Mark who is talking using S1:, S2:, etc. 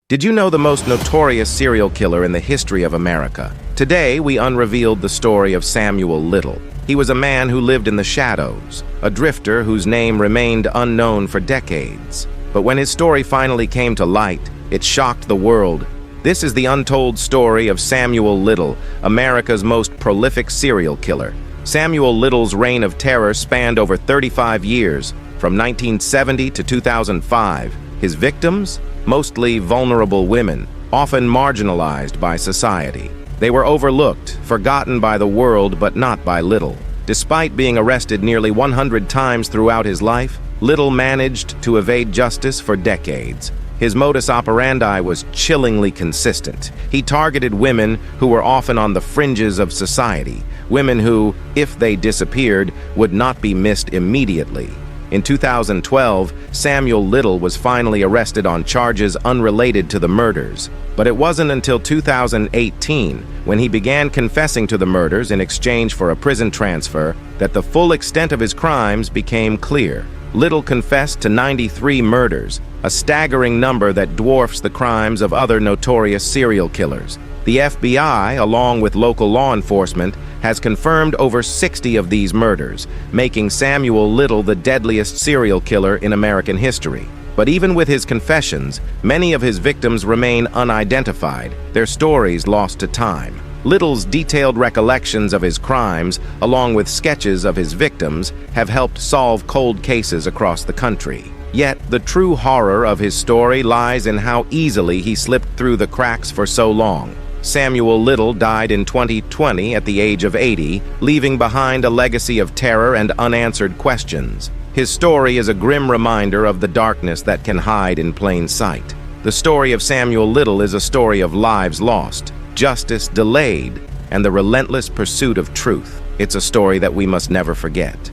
S1: Did you know the most notorious serial killer in the history of America? Today, we unrevealed the story of Samuel Little. He was a man who lived in the shadows, a drifter whose name remained unknown for decades. But when his story finally came to light, it shocked the world. This is the untold story of Samuel Little, America's most prolific serial killer. Samuel Little's reign of terror spanned over 35 years, from 1970 to 2005. His victims? Mostly vulnerable women, often marginalized by society. They were overlooked, forgotten by the world, but not by Little. Despite being arrested nearly 100 times throughout his life, Little managed to evade justice for decades. His modus operandi was chillingly consistent. He targeted women who were often on the fringes of society, women who, if they disappeared, would not be missed immediately. In 2012, Samuel Little was finally arrested on charges unrelated to the murders. But it wasn't until 2018, when he began confessing to the murders in exchange for a prison transfer, that the full extent of his crimes became clear. Little confessed to 93 murders, a staggering number that dwarfs the crimes of other notorious serial killers. The FBI, along with local law enforcement, has confirmed over 60 of these murders, making Samuel Little the deadliest serial killer in American history. But even with his confessions, many of his victims remain unidentified, their stories lost to time. Little's detailed recollections of his crimes, along with sketches of his victims, have helped solve cold cases across the country. Yet, the true horror of his story lies in how easily he slipped through the cracks for so long. Samuel Little died in 2020 at the age of 80, leaving behind a legacy of terror and unanswered questions. His story is a grim reminder of the darkness that can hide in plain sight. The story of Samuel Little is a story of lives lost, justice delayed, and the relentless pursuit of truth. It's a story that we must never forget.